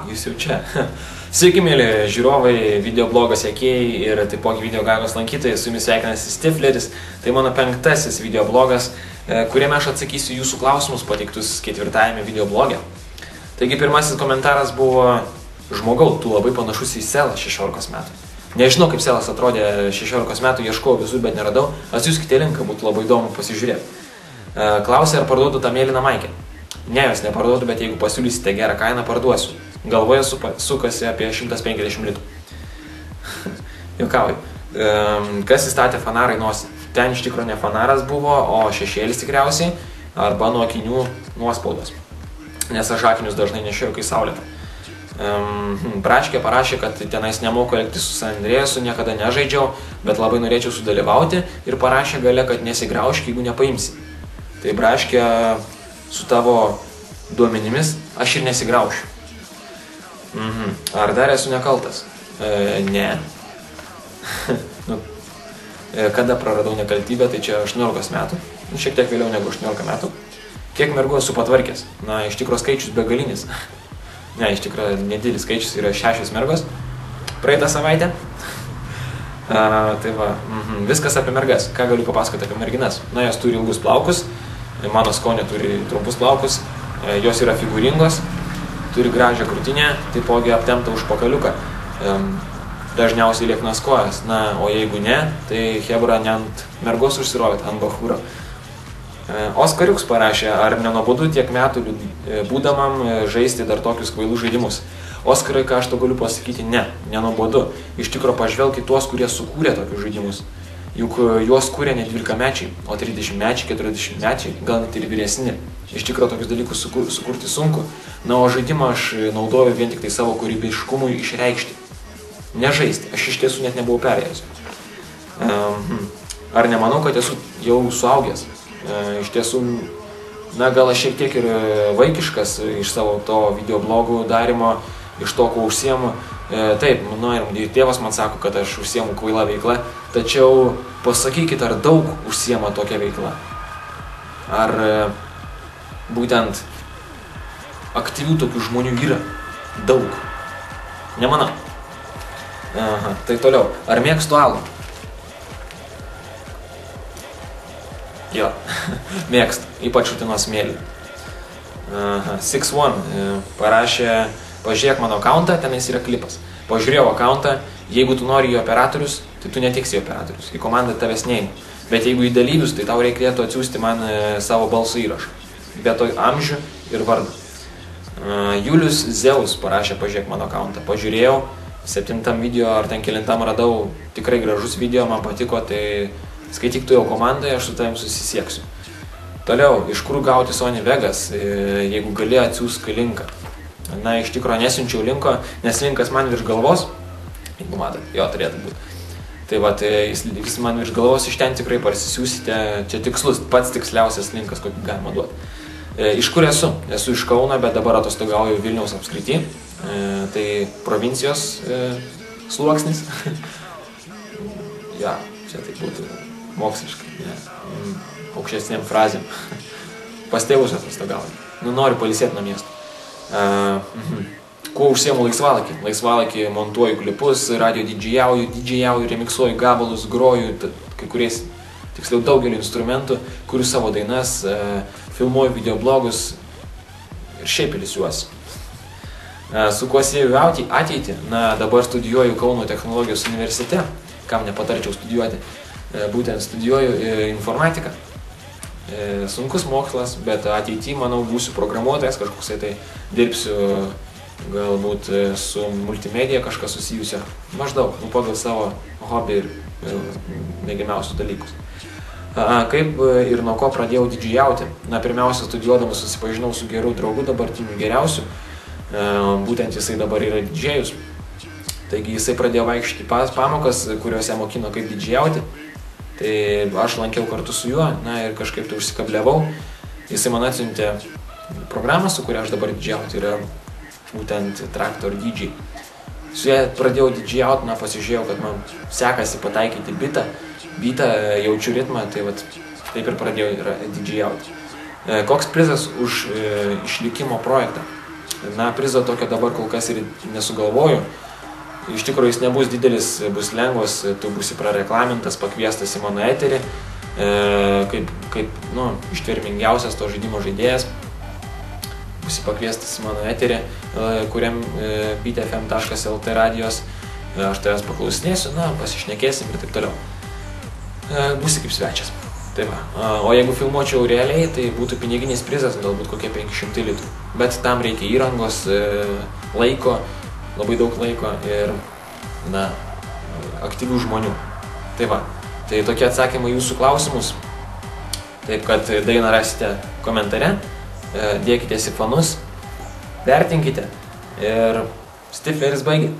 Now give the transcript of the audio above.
Jūs jau čia. Sveiki, mėly žiūrovai, videoblogo sekėjai ir taipogi videogalios lankytojai, su jumis sveikinasi Stifleris. Tai mano 5. videoblogas, kuriame aš atsakysiu jūsų klausimus pateiktus 4. videobloge. Taigi pirmasis komentaras buvo: žmogau, tu labai panašus į Selą 16 metų. Nežinau, kaip Selas atrodė 16 metų, ieškojau visur, bet neradau. Atsiųskite linką, būtų labai įdomu pasižiūrėti. Klausė, ar parduodu tą mėlyną maikę. Ne, jos neparduodu, bet jeigu pasiūlysite gerą kainą, parduosiu. Galvoje sukasi apie 150 litų. Juokauju. Kas įstatė fanarą į nosį? Ten iš tikrųjų ne fanaras buvo, o šešėlis tikriausiai, arba nuo akinių nuospaudos. Nes aš akinius dažnai nešioju, kai saulėta. Braškė parašė, kad tenais nemoku elgtis su San Andrėjasu, niekada nežaidžiau, bet labai norėčiau sudalyvauti ir parašė gale, kad nesigraužk, jeigu nepaimsi. Tai Braškė, su tavo duomenimis aš ir nesigraušiu. Ar dar esu nekaltas? Ne. Kada praradau nekaltybę, tai čia 18 metų. Šiek tiek vėliau negu 18 metų. Kiek mergų esu patvarkęs? Na, iš tikrųjų skaičius begalinis. Ne, iš tikrųjų nedidelis skaičius, yra 6 mergos. Praeitą savaitę. Tai va, viskas apie mergas. Ką galiu papasakoti apie merginas? Na, jos turi ilgus plaukus. Mano skonė turi trumpus plaukus. Jos yra figūringos. Turi gražią krūtinę, taipogi aptemptą užpakaliuką. Dažniausiai lieknas kojas. Na, o jeigu ne, tai hebra ne ant mergos užsirovėt, ant bachūro. Oskariuks parašė, ar nenuobodu tiek metų būdamam žaisti dar tokius kvailų žaidimus. Oskarai, ką aš to galiu pasakyti, ne, nenuobodu. Iš tikro pažvelk į tuos, kurie sukūrė tokius žaidimus. Juk juos kūrė ne 12-mečiai, o 30-mečiai, 40-mečiai, gal net ir vyresni. Iš tikro tokius dalykus sukurti sunku. Na, o žaidimą aš naudoju vien tik tai savo kūrybiškumui išreikšti. Nežaisti, aš iš tiesų net nebuvau perėjęs. Ar nemanau, kad esu jau suaugęs? Iš tiesų, na, gal aš šiek tiek ir vaikiškas iš savo to videoblogų darimo, iš to, ko užsiemu. Taip, ir tėvas man sako, kad aš užsiemu kvaila veikla, tačiau pasakykit, ar daug užsiema tokia veikla? Ar būtent aktyvių tokių žmonių yra daug? Nemanau. Tai toliau. Ar mėgstu alų? Jo, mėgstu, ypač Utinos smėlį. 6-1 parašė, pažiūrėk mano akauntą, tenais yra klipas. Pažiūrėjau akauntą, jeigu tu nori į operatorius, tai tu netiksi į operatorius, į komandą tavęs neima. Bet jeigu į dalyvius, tai tau reikėtų atsiųsti man savo balso įrašą. Be to amžių ir vardą. Julius Zeus parašė, pažiūrėk mano akauntą. Pažiūrėjau, 7 video ar ten kelintam radau tikrai gražus video, man patiko, tai skaityk tu jau komandoje, aš su tavim susisieksiu. Toliau, iš kur gauti Sony Vegas, jeigu gali atsiųsk linką. Na, iš tikro nesiunčiau linko, nes linkas man virš galvos, jeigu matot, jo turėtų būti. Tai va, jis man virš galvos, iš ten tikrai parsisiųsite, čia tikslus, pats tiksliausias linkas, kokį galima duoti. Iš kur esu? Esu iš Kauno, bet dabar atostogauju Vilniaus apskrity, tai provincijos sluoksnis. Ja, čia tai būtų moksliškai, aukštesnėm frazėm. Pas tėvus atostogauju. Noriu pailsėti nuo miesto. Kuo užsiemu laisvalaikį? Laisvalaikį montuoju klipus, radio didžėjauju, remiksuoju gabalus, groju, kai kuriais, tiksliau daugelį instrumentų, kuriu savo dainas, filmuoju videoblogus ir šiaip ilsiuosi. Su kuo sieju ateitį? Na, dabar studijuoju Kauno technologijos universitete, kam nepatarčiau studijuoti, būtent studijuoju informatiką. Sunkus mokslas, bet ateityje, manau, būsiu programuotojas, kažkoksai tai dirbsiu galbūt su multimedija kažką susijusio, maždaug, pagal savo hobį ir mėgiamiausius dalykus. Kaip ir nuo ko pradėjau didžėjauti? Na, pirmiausia, studijuodamas susipažinau su geru draugu, dabartiniu geriausiu, būtent jisai dabar yra didžėjus. Taigi jisai pradėjo vaikščioti pamokas, kuriuose mokino kaip didžėjauti. Tai aš lankiau kartu su juo, na ir kažkaip tai užsikabliavau. Jisai man atsiuntė programą, su kuria aš dabar didžėjau, tai yra būtent Traktor DJ. Su ja pradėjau didžėjauti, na pasižiūrėjau, kad man sekasi pataikyti bitą, jaučiu ritmą, tai vat taip ir pradėjau didžėjauti. Koks prizas už išlikimo projektą? Na, prizo tokio dabar kol kas ir nesugalvoju. Iš tikrųjų jis nebus didelis, bus lengvas, tu būsi prareklamintas, pakviestas į mano eterį, kaip ištvermingiausias to žaidimo žaidėjas. Būsi pakviestas į mano eterį, kuriam beatfm.lt radijos. Aš tavęs paklausinėsiu, pasišnekėsim ir taip toliau. Būsi kaip svečias. Tai va. O jeigu filmuočiau realiai, tai būtų piniginis prizas, galbūt kokie 500 litrų. Bet tam reikia įrangos, laiko, labai daug laiko ir, aktyvių žmonių. Tai va. Tai tokie atsakymai jūsų klausimus. Taip kad dainą rasite komentare, dėkitės į fanus, vertinkite ir Stifleris baigė.